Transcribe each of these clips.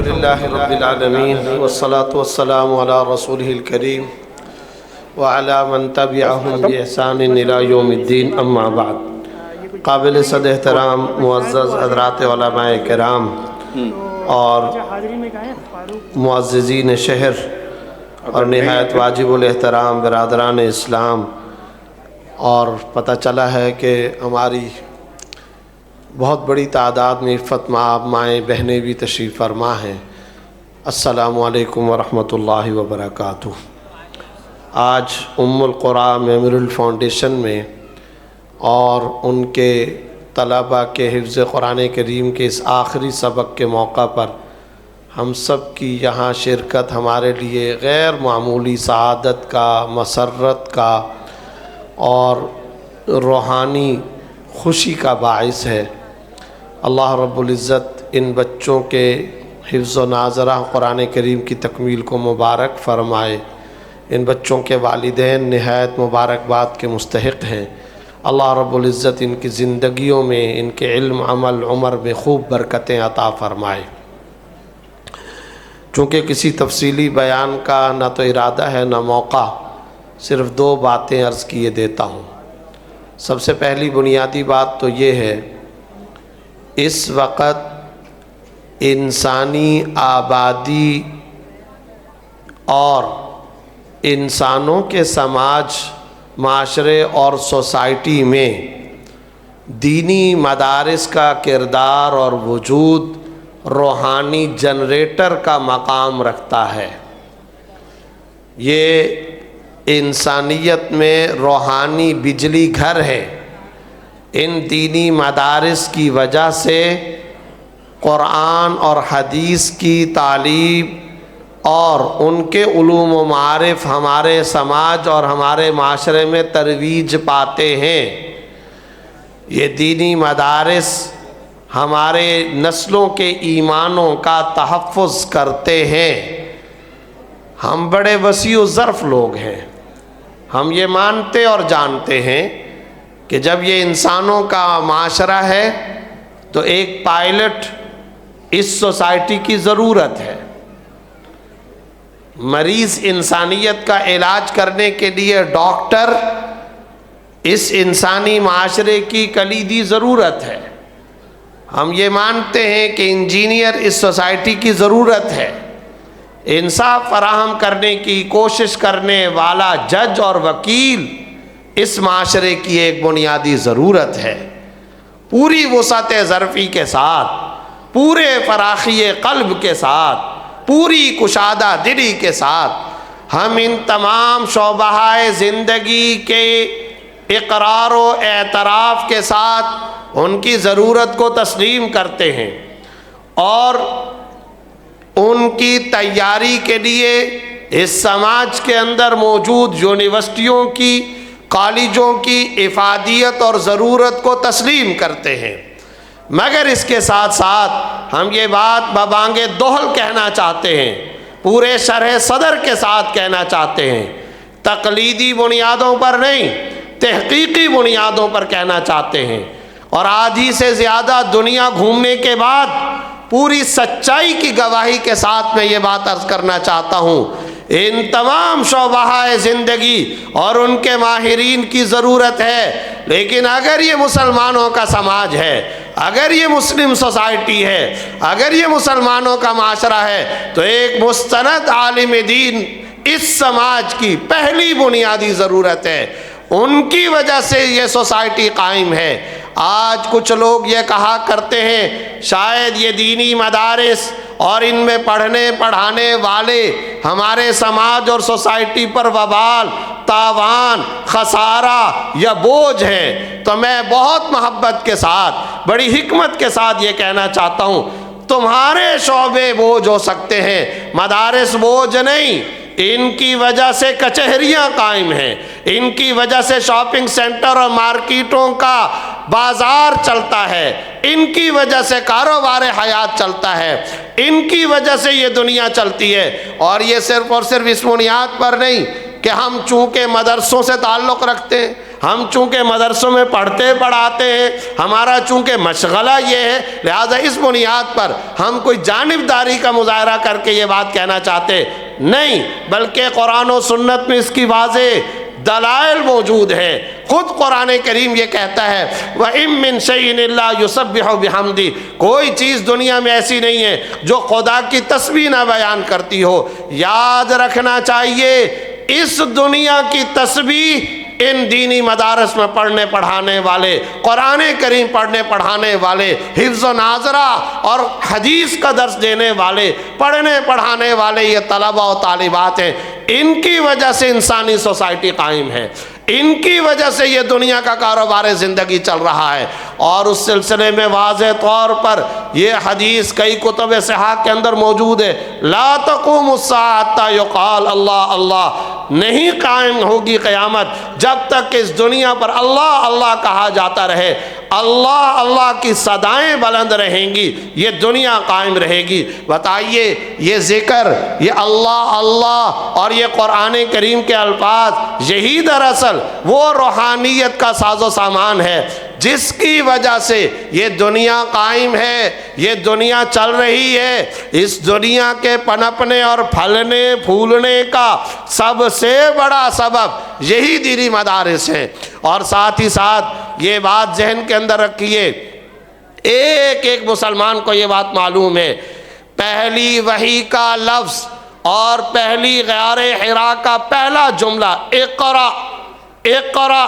الحمدللہ رب العالمین والصلاة والسلام علی رسولہ الکریم وعلی من تبعہم بإحسان الی یوم الدین، اما بعد۔ قابل صد احترام معزز حضرات علماء کرام اور معززین شہر اور نہایت واجب الاحترام برادران اسلام، اور پتہ چلا ہے کہ ہماری بہت بڑی تعداد میں عفت مآب مائیں بہنیں بھی تشریف فرما ہیں۔ السلام علیکم ورحمۃ اللہ وبرکاتہ۔ آج ام القریٰ میموریل فاؤنڈیشن میں اور ان کے طلباء کے حفظ قرآن کریم کے اس آخری سبق کے موقع پر ہم سب کی یہاں شرکت ہمارے لیے غیر معمولی سعادت کا، مسرت کا اور روحانی خوشی کا باعث ہے۔ اللہ رب العزت ان بچوں کے حفظ و ناظرہ قرآن کریم کی تکمیل کو مبارک فرمائے۔ ان بچوں کے والدین نہایت مبارکباد کے مستحق ہیں۔ اللہ رب العزت ان کی زندگیوں میں، ان کے علم، عمل، عمر میں خوب برکتیں عطا فرمائے۔ چونکہ کسی تفصیلی بیان کا نہ تو ارادہ ہے نہ موقع، صرف دو باتیں عرض کیے دیتا ہوں۔ سب سے پہلی بنیادی بات تو یہ ہے، اس وقت انسانی آبادی اور انسانوں کے سماج، معاشرے اور سوسائٹی میں دینی مدارس کا کردار اور وجود روحانی جنریٹر کا مقام رکھتا ہے۔ یہ انسانیت میں روحانی بجلی گھر ہے۔ ان دینی مدارس کی وجہ سے قرآن اور حدیث کی تعلیم اور ان کے علوم و معارف ہمارے سماج اور ہمارے معاشرے میں ترویج پاتے ہیں۔ یہ دینی مدارس ہمارے نسلوں کے ایمانوں کا تحفظ کرتے ہیں۔ ہم بڑے وسیع الظرف لوگ ہیں۔ ہم یہ مانتے اور جانتے ہیں کہ جب یہ انسانوں کا معاشرہ ہے تو ایک پائلٹ اس سوسائٹی کی ضرورت ہے۔ مریض انسانیت کا علاج کرنے کے لیے ڈاکٹر اس انسانی معاشرے کی کلیدی ضرورت ہے۔ ہم یہ مانتے ہیں کہ انجینئر اس سوسائٹی کی ضرورت ہے۔ انصاف فراہم کرنے کی کوشش کرنے والا جج اور وکیل اس معاشرے کی ایک بنیادی ضرورت ہے۔ پوری وسعت ظرفی کے ساتھ، پورے فراخی قلب کے ساتھ، پوری کشادہ دلی کے ساتھ ہم ان تمام شعبۂ زندگی کے اقرار و اعتراف کے ساتھ ان کی ضرورت کو تسلیم کرتے ہیں، اور ان کی تیاری کے لیے اس سماج کے اندر موجود یونیورسٹیوں کی، کالجوں کی افادیت اور ضرورت کو تسلیم کرتے ہیں۔ مگر اس کے ساتھ ساتھ ہم یہ بات ببانگ دوہل کہنا چاہتے ہیں، پورے شرح صدر کے ساتھ کہنا چاہتے ہیں، تقلیدی بنیادوں پر نہیں، تحقیقی بنیادوں پر کہنا چاہتے ہیں، اور آدھی سے زیادہ دنیا گھومنے کے بعد پوری سچائی کی گواہی کے ساتھ میں یہ بات عرض کرنا چاہتا ہوں، ان تمام شعبۂ زندگی اور ان کے ماہرین کی ضرورت ہے۔ لیکن اگر یہ مسلمانوں کا سماج ہے، اگر یہ مسلم سوسائٹی ہے، اگر یہ مسلمانوں کا معاشرہ ہے، تو ایک مستند عالم دین اس سماج کی پہلی بنیادی ضرورت ہے۔ ان کی وجہ سے یہ سوسائٹی قائم ہے۔ آج کچھ لوگ یہ کہا کرتے ہیں شاید یہ دینی مدارس اور ان میں پڑھنے پڑھانے والے ہمارے سماج اور سوسائٹی پر وبال، تاوان، خسارہ یا بوجھ ہے۔ تو میں بہت محبت کے ساتھ، بڑی حکمت کے ساتھ یہ کہنا چاہتا ہوں، تمہارے شعبے بوجھ ہو سکتے ہیں، مدارس بوجھ نہیں۔ ان کی وجہ سے کچہریاں قائم ہیں، ان کی وجہ سے شاپنگ سینٹر اور مارکیٹوں کا بازار چلتا ہے، ان کی وجہ سے کاروبار حیات چلتا ہے، ان کی وجہ سے یہ دنیا چلتی ہے۔ اور یہ صرف اور صرف اس بنیاد پر نہیں کہ ہم چونکہ مدرسوں سے تعلق رکھتے ہیں، ہم چونکہ مدرسوں میں پڑھتے پڑھاتے ہیں، ہمارا چونکہ مشغلہ یہ ہے، لہذا اس بنیاد پر ہم کوئی جانبداری کا مظاہرہ کر کے یہ بات کہنا چاہتے نہیں، بلکہ قرآن و سنت میں اس کی واضح دلائل موجود ہیں۔ خود قرآن کریم یہ کہتا ہے وَإِن مِّن شَيْءٍ إِلَّا يُسَبِّحُ بِحَمْدِهِ، کوئی چیز دنیا میں ایسی نہیں ہے جو خدا کی تسبیح نہ بیان کرتی ہو۔ یاد رکھنا چاہیے اس دنیا کی تسبیح ان دینی مدارس میں پڑھنے پڑھانے والے، قرآن کریم پڑھنے پڑھانے والے، حفظ و ناظرہ اور حدیث کا درس دینے والے، پڑھنے پڑھانے والے یہ طلبہ و طالبات ہیں، ان کی وجہ سے انسانی سوسائٹی قائم ہے، ان کی وجہ سے یہ دنیا کا کاروبار زندگی چل رہا ہے۔ اور اس سلسلے میں واضح طور پر یہ حدیث کئی کتب صحاح کے اندر موجود ہے، لا تقوم الساعة حتى يقال اللہ اللہ، نہیں قائم ہوگی قیامت جب تک کہ اس دنیا پر اللہ اللہ کہا جاتا رہے، اللہ اللہ کی صدائیں بلند رہیں گی، یہ دنیا قائم رہے گی۔ بتائیے یہ ذکر، یہ اللہ اللہ اور یہ قرآن کریم کے الفاظ، یہی دراصل وہ روحانیت کا ساز و سامان ہے جس کی وجہ سے یہ دنیا قائم ہے، یہ دنیا چل رہی ہے۔ اس دنیا کے پنپنے اور پھلنے پھولنے کا سب سے بڑا سبب یہی دینی مدارس ہیں۔ اور ساتھ ہی ساتھ یہ بات ذہن کے اندر رکھیے، ایک ایک مسلمان کو یہ بات معلوم ہے، پہلی وحی کا لفظ اور پہلی غار حرا کا پہلا جملہ اقرا، اقرا،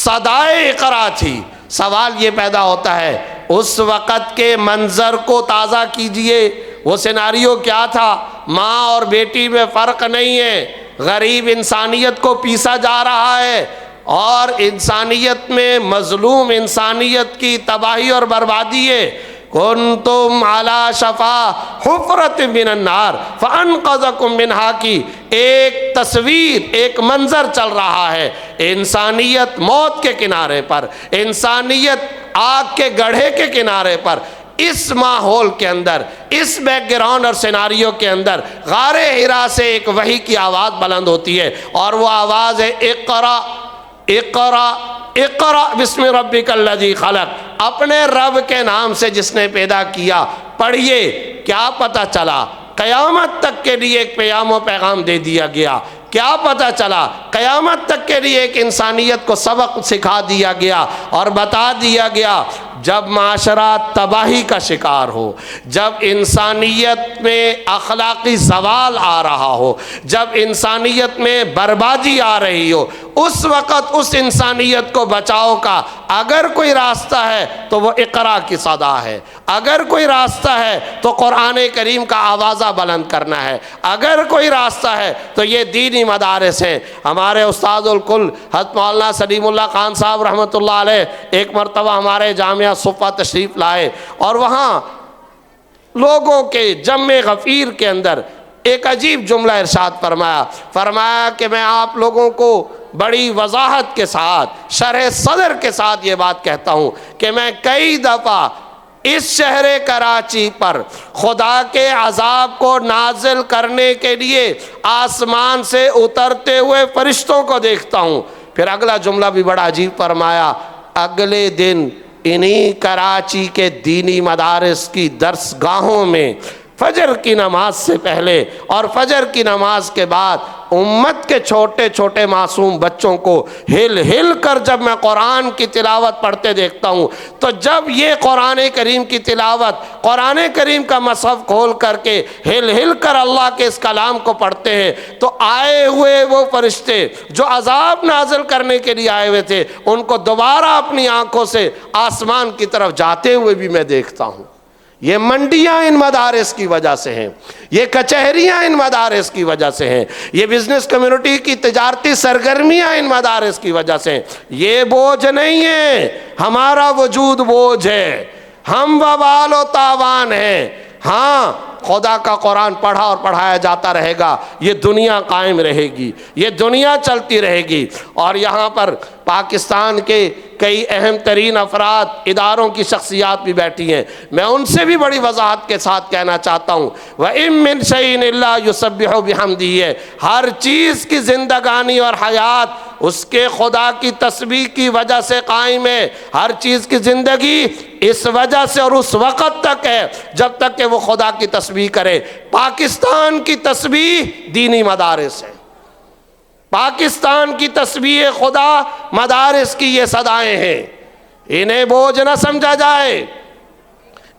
صدائے اقرا تھی۔ سوال یہ پیدا ہوتا ہے اس وقت کے منظر کو تازہ کیجئے، وہ سیناریو کیا تھا؟ ماں اور بیٹی میں فرق نہیں ہے، غریب انسانیت کو پیسا جا رہا ہے اور انسانیت میں مظلوم انسانیت کی تباہی اور بربادی ہے۔ کنتم علی شفا حفرۃ من النار فانقذکم منہا کی ایک تصویر، ایک منظر چل رہا ہے، انسانیت موت کے کنارے پر، انسانیت آگ کے گڑھے کے کنارے پر۔ اس ماحول کے اندر، اس بیک گراؤنڈ اور سیناریو کے اندر غار حرا سے ایک وحی کی آواز بلند ہوتی ہے، اور وہ آواز ہے اقرا، اقرا، اقرا بسم ربک الذی خلق، اپنے رب کے نام سے جس نے پیدا کیا، پڑھیے۔ کیا پتہ چلا؟ قیامت تک کے لیے ایک پیام و پیغام دے دیا گیا۔ کیا پتہ چلا؟ قیامت تک کے لیے ایک انسانیت کو سبق سکھا دیا گیا اور بتا دیا گیا، جب معاشرہ تباہی کا شکار ہو، جب انسانیت میں اخلاقی زوال آ رہا ہو، جب انسانیت میں بربادی آ رہی ہو، اس وقت اس انسانیت کو بچاؤ کا اگر کوئی راستہ ہے تو وہ اقرا کی صدا ہے، اگر کوئی راستہ ہے تو قرآن کریم کا آوازہ بلند کرنا ہے، اگر کوئی راستہ ہے تو یہ دینی مدارس ہیں۔ ہمارے استاد الکل حضرت مولانا سلیم اللہ خان صاحب رحمۃ اللہ علیہ ایک مرتبہ ہمارے جامعہ صفہ تشریف لائے، اور وہاں لوگوں کے جمع غفیر کے اندر ایک عجیب جملہ ارشاد فرمایا کہ میں آپ لوگوں کو بڑی وضاحت کے ساتھ، شرح صدر کے ساتھ یہ بات کہتا ہوں کہ میں کئی دفعہ اس شہر کراچی پر خدا کے عذاب کو نازل کرنے کے لیے آسمان سے اترتے ہوئے فرشتوں کو دیکھتا ہوں۔ پھر اگلا جملہ بھی بڑا عجیب فرمایا، اگلے دن انہی کراچی کے دینی مدارس کی درس گاہوں میں فجر کی نماز سے پہلے اور فجر کی نماز کے بعد امت کے چھوٹے چھوٹے معصوم بچوں کو ہل ہل کر جب میں قرآن کی تلاوت پڑھتے دیکھتا ہوں، تو جب یہ قرآن کریم کی تلاوت، قرآن کریم کا مصحف کھول کر کے ہل ہل کر اللہ کے اس کلام کو پڑھتے ہیں، تو آئے ہوئے وہ فرشتے جو عذاب نازل کرنے کے لیے آئے ہوئے تھے، ان کو دوبارہ اپنی آنکھوں سے آسمان کی طرف جاتے ہوئے بھی میں دیکھتا ہوں۔ یہ منڈیاں ان مدارس کی وجہ سے ہیں، یہ کچہریاں ان مدارس کی وجہ سے ہیں، یہ بزنس کمیونٹی کی تجارتی سرگرمیاں ان مدارس کی وجہ سے ہیں۔ یہ بوجھ نہیں ہے، ہمارا وجود بوجھ ہے، ہم وبال و تاوان ہیں۔ ہاں، خدا کا قرآن پڑھا اور پڑھایا جاتا رہے گا، یہ دنیا قائم رہے گی، یہ دنیا چلتی رہے گی۔ اور یہاں پر پاکستان کے کئی اہم ترین افراد، اداروں کی شخصیات بھی بیٹھی ہیں، میں ان سے بھی بڑی وضاحت کے ساتھ کہنا چاہتا ہوں وَإِن مِّن شَيْءٍ إِلَّا يُسَبِّحُ بِحَمْدِهِ، ہر چیز کی زندگانی اور حیات اس کے خدا کی تسبیح کی وجہ سے قائم ہے، ہر چیز کی زندگی اس وجہ سے اور اس وقت تک ہے جب تک کہ وہ خدا کی تسبیح کرے۔ پاکستان کی تسبیح دینی مدارس ہے، پاکستان کی تسبیح خدا مدارس کی یہ صدائیں ہیں، انہیں بوجھ نہ سمجھا جائے،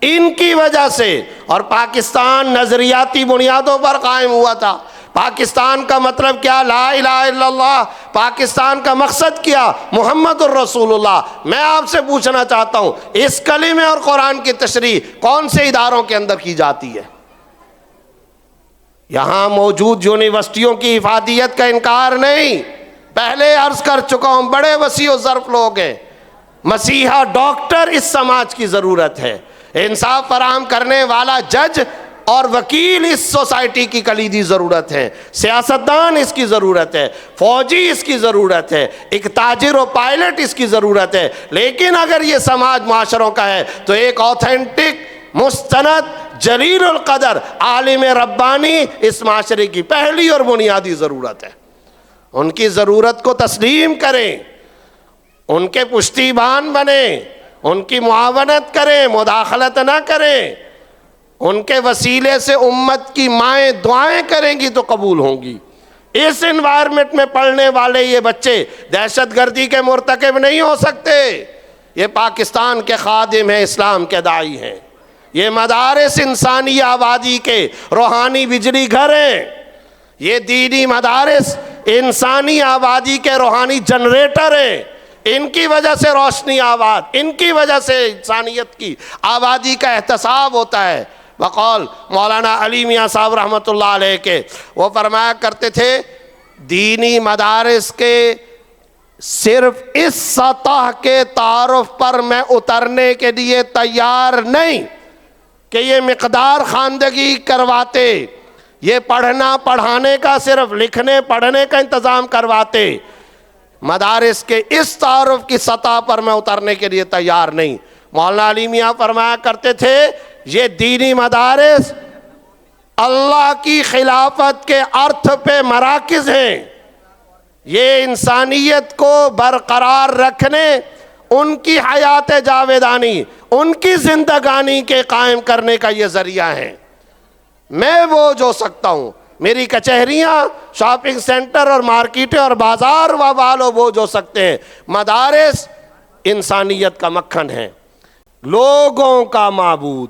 ان کی وجہ سے۔ اور پاکستان نظریاتی بنیادوں پر قائم ہوا تھا۔ پاکستان کا مطلب کیا؟ لا الہ الا اللہ۔ پاکستان کا مقصد کیا؟ محمد الرسول اللہ۔ میں آپ سے پوچھنا چاہتا ہوں، اس کلمے اور قرآن کی تشریح کون سے اداروں کے اندر کی جاتی ہے؟ یہاں موجود یونیورسٹیوں کی افادیت کا انکار نہیں، پہلے عرض کر چکا ہوں، بڑے وسیع و ظرف لوگ ہیں، مسیحا ڈاکٹر اس سماج کی ضرورت ہے، انصاف فراہم کرنے والا جج اور وکیل اس سوسائٹی کی کلیدی ضرورت ہے، سیاستدان اس کی ضرورت ہے، فوجی اس کی ضرورت ہے، ایک تاجر و پائلٹ اس کی ضرورت ہے۔ لیکن اگر یہ سماج معاشروں کا ہے تو ایک اوتھینٹک، مستند، جلیل القدر عالم ربانی اس معاشرے کی پہلی اور بنیادی ضرورت ہے۔ ان کی ضرورت کو تسلیم کریں، ان کے پشتیبان بنیں، ان کی معاونت کریں، مداخلت نہ کریں، ان کے وسیلے سے امت کی مائیں دعائیں کریں گی تو قبول ہوں گی۔ اس انوائرمنٹ میں پڑھنے والے یہ بچے دہشت گردی کے مرتکب نہیں ہو سکتے۔ یہ پاکستان کے خادم ہیں، اسلام کے داعی ہیں، یہ مدارس انسانی آبادی کے روحانی بجلی گھر ہیں، یہ دینی مدارس انسانی آبادی کے روحانی جنریٹر ہیں، ان کی وجہ سے روشنی آباد، ان کی وجہ سے انسانیت کی آبادی کا احتساب ہوتا ہے۔ بقول مولانا علی میاں صاحب رحمۃ اللہ علیہ کے، وہ فرمایا کرتے تھے دینی مدارس کے صرف اس سطح کے تعارف پر میں اترنے کے لیے تیار نہیں کہ یہ مقدار خواندگی کرواتے، یہ پڑھنا پڑھانے کا، صرف لکھنے پڑھنے کا انتظام کرواتے، مدارس کے اس تعارف کی سطح پر میں اترنے کے لیے تیار نہیں۔ مولانا علی میاں فرمایا کرتے تھے یہ دینی مدارس اللہ کی خلافت کے ارتھ پہ مراکز ہیں، یہ انسانیت کو برقرار رکھنے، ان کی حیات جاویدانی، ان کی زندگانی کے قائم کرنے کا یہ ذریعہ ہے۔ میں بوجھ ہو سکتا ہوں، میری کچہریاں، شاپنگ سینٹر اور مارکیٹیں اور بازار و بالو بوجھ ہو سکتے ہیں، مدارس انسانیت کا مکھن ہے، لوگوں کا معبود،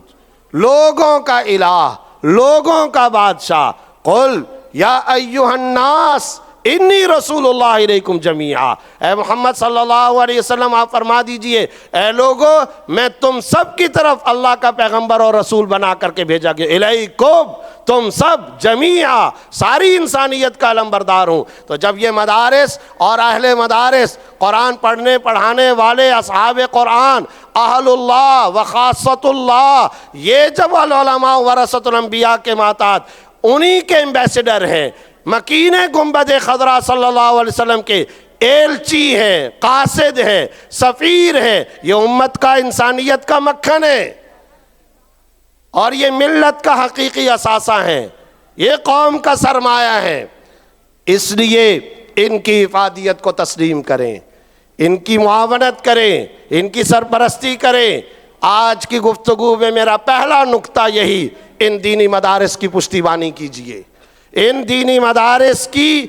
لوگوں کا الہ، لوگوں کا بادشاہ۔ قل یا ایھا الناس انی رسول اللہ علیکم جمیعا، اے محمد صلی اللہ علیہ وسلم آپ فرما دیجئے اے لوگو میں تم سب کی طرف اللہ کا پیغمبر اور رسول بنا کر کے بھیجا گیا، الیکم تم سب جمیعا، ساری انسانیت کا علمبردار ہوں۔ تو جب یہ مدارس اور اہل مدارس، قرآن پڑھنے پڑھانے والے، اصحاب قرآن، اہل اللہ و خاصۃ اللہ، یہ جب العلماء ورثۃ الانبیاء کے ماتحت انہی کے ایمبیسڈر ہیں، مکین گنبد خضرا صلی اللہ علیہ وسلم کے ایلچی ہیں، قاصد ہیں، سفیر ہیں، یہ امت کا، انسانیت کا مکھن ہے اور یہ ملت کا حقیقی اثاثہ ہیں، یہ قوم کا سرمایہ ہے۔ اس لیے ان کی افادیت کو تسلیم کریں، ان کی معاونت کریں، ان کی سرپرستی کریں۔ آج کی گفتگو میں میرا پہلا نقطہ یہی، ان دینی مدارس کی پشتیبانی کیجیے، ان دینی مدارس کی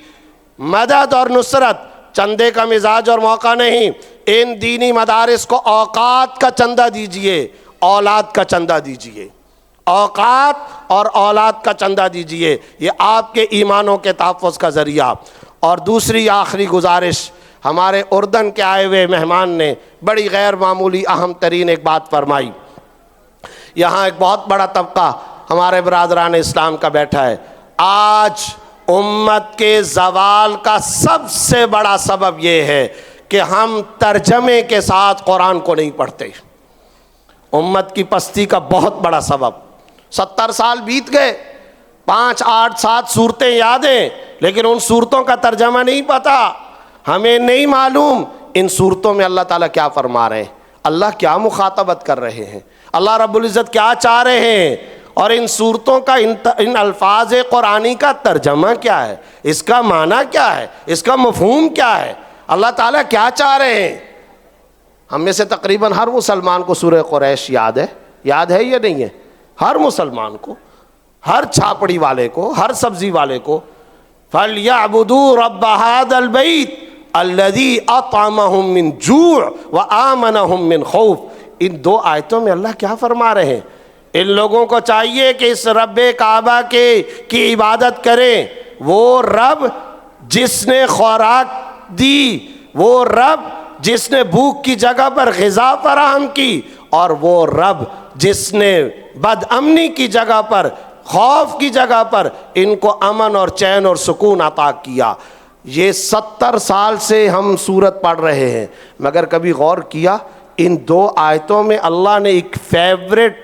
مدد اور نصرت، چندے کا مزاج اور موقع نہیں، ان دینی مدارس کو اوقات کا چندہ دیجئے، اولاد کا چندہ دیجئے، اوقات اور اولاد کا چندہ دیجئے، یہ آپ کے ایمانوں کے تحفظ کا ذریعہ۔ اور دوسری آخری گزارش، ہمارے اردن کے آئے ہوئے مہمان نے بڑی غیر معمولی اہم ترین ایک بات فرمائی۔ یہاں ایک بہت بڑا طبقہ ہمارے برادران اسلام کا بیٹھا ہے، آج امت کے زوال کا سب سے بڑا سبب یہ ہے کہ ہم ترجمے کے ساتھ قرآن کو نہیں پڑھتے، امت کی پستی کا بہت بڑا سبب۔ 70 سال بیت گئے، 5 8 7 صورتیں یاد ہیں، لیکن ان صورتوں کا ترجمہ نہیں پتہ، ہمیں نہیں معلوم ان صورتوں میں اللہ تعالیٰ کیا فرما رہے ہیں، اللہ کیا مخاطبت کر رہے ہیں، اللہ رب العزت کیا چاہ رہے ہیں، اور ان صورتوں کا ان الفاظ قرآنی کا ترجمہ کیا ہے، اس کا معنی کیا ہے، اس کا مفہوم کیا ہے، اللہ تعالیٰ کیا چاہ رہے ہیں۔ ہم میں سے تقریباً ہر مسلمان کو سورہ قریش یاد ہے یا نہیں ہے؟ ہر مسلمان کو، ہر چھاپڑی والے کو، ہر سبزی والے کو، فَلْيَعْبُدُوا رَبَّ هَذَا الْبَيْتِ الَّذِي أَطْعَمَهُم مِّن جُوعٍ وَآمَنَهُم مِّن خَوْفٍ۔ ان دو آیتوں میں اللہ کیا فرما رہے ہیں؟ ان لوگوں کو چاہیے کہ اس رب کعبہ کی عبادت کریں، وہ رب جس نے خوراک دی، وہ رب جس نے بھوک کی جگہ پر غذا فراہم کی، اور وہ رب جس نے بد امنی کی جگہ پر، خوف کی جگہ پر ان کو امن اور چین اور سکون عطا کیا۔ یہ 70 سال سے ہم سورت پڑھ رہے ہیں، مگر کبھی غور کیا ان دو آیتوں میں اللہ نے ایک فیوریٹ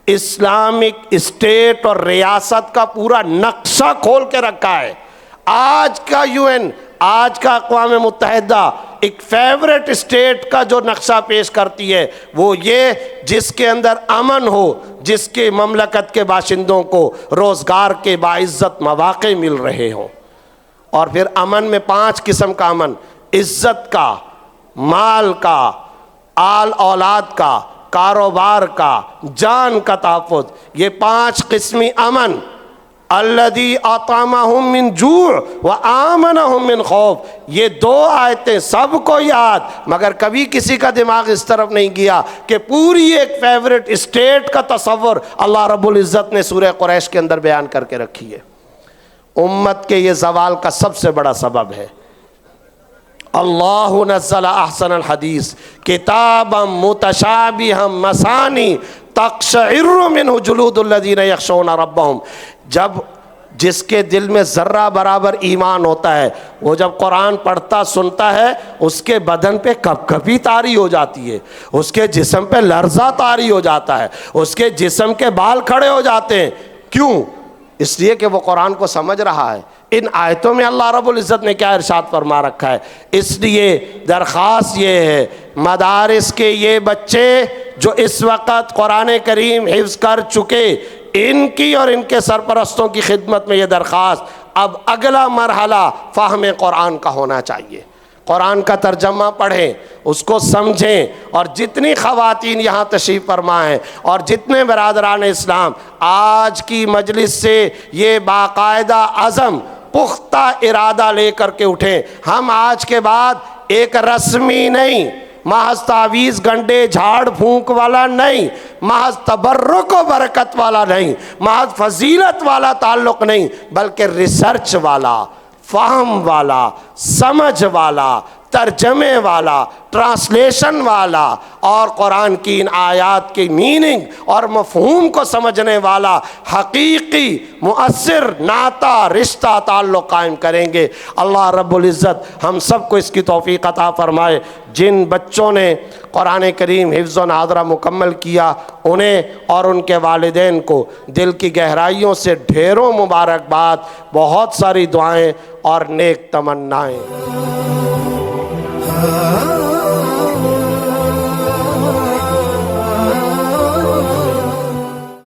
اسلامک اسٹیٹ اور ریاست کا پورا نقشہ کھول کے رکھا ہے۔ آج کا UN، آج کا اقوام متحدہ ایک فیوریٹ اسٹیٹ کا جو نقشہ پیش کرتی ہے وہ یہ جس کے اندر امن ہو، جس کے مملکت کے باشندوں کو روزگار کے باعزت مواقع مل رہے ہوں۔ اور پھر امن میں 5 قسم کا امن، عزت کا، مال کا، آل اولاد کا، کاروبار کا، جان کا تحفظ، یہ 5 قسمی امن۔ الذی اطعمہم من جوع وآمنہم من خوف، یہ 2 آیتیں سب کو یاد، مگر کبھی کسی کا دماغ اس طرف نہیں گیا کہ پوری ایک فیوریٹ اسٹیٹ کا تصور اللہ رب العزت نے سورہ قریش کے اندر بیان کر کے رکھی ہے۔ امت کے یہ زوال کا سب سے بڑا سبب ہے۔ اللہ نزل احسن الحدیث کتابا متشابہا مثانی تقشعر منہ جلود الذین یخشون ربہم۔ جب جس کے دل میں ذرہ برابر ایمان ہوتا ہے، وہ جب قرآن پڑھتا سنتا ہے، اس کے بدن پہ کپ کپی طاری ہو جاتی ہے، اس کے جسم پہ لرزہ طاری ہو جاتا ہے، اس کے جسم کے بال کھڑے ہو جاتے ہیں۔ کیوں؟ اس لیے کہ وہ قرآن کو سمجھ رہا ہے۔ ان آیتوں میں اللہ رب العزت نے کیا ارشاد فرما رکھا ہے؟ اس لیے درخواست یہ ہے، مدارس کے یہ بچے جو اس وقت قرآن کریم حفظ کر چکے، ان کی اور ان کے سرپرستوں کی خدمت میں یہ درخواست، اب اگلا مرحلہ فہم قرآن کا ہونا چاہیے۔ قرآن کا ترجمہ پڑھیں، اس کو سمجھیں، اور جتنی خواتین یہاں تشریف فرما ہیں اور جتنے برادران اسلام آج کی مجلس سے یہ باقاعدہ عزم، پختہ ارادہ لے کر کے اٹھیں، ہم آج کے بعد ایک رسمی نہیں، محض تعویذ گنڈے جھاڑ پھونک والا نہیں، محض تبرک و برکت والا نہیں، محض فضیلت والا تعلق نہیں، بلکہ ریسرچ والا، فہم والا، سمجھ والا، ترجمے والا، ٹرانسلیشن والا، اور قرآن کی ان آیات کی میننگ اور مفہوم کو سمجھنے والا حقیقی مؤثر ناطہ رشتہ تعلق قائم کریں گے۔ اللہ رب العزت ہم سب کو اس کی توفیق عطا فرمائے۔ جن بچوں نے قرآن کریم حفظ و ناظرہ مکمل کیا، انہیں اور ان کے والدین کو دل کی گہرائیوں سے ڈھیروں مبارکباد، بہت ساری دعائیں اور نیک تمنائیں۔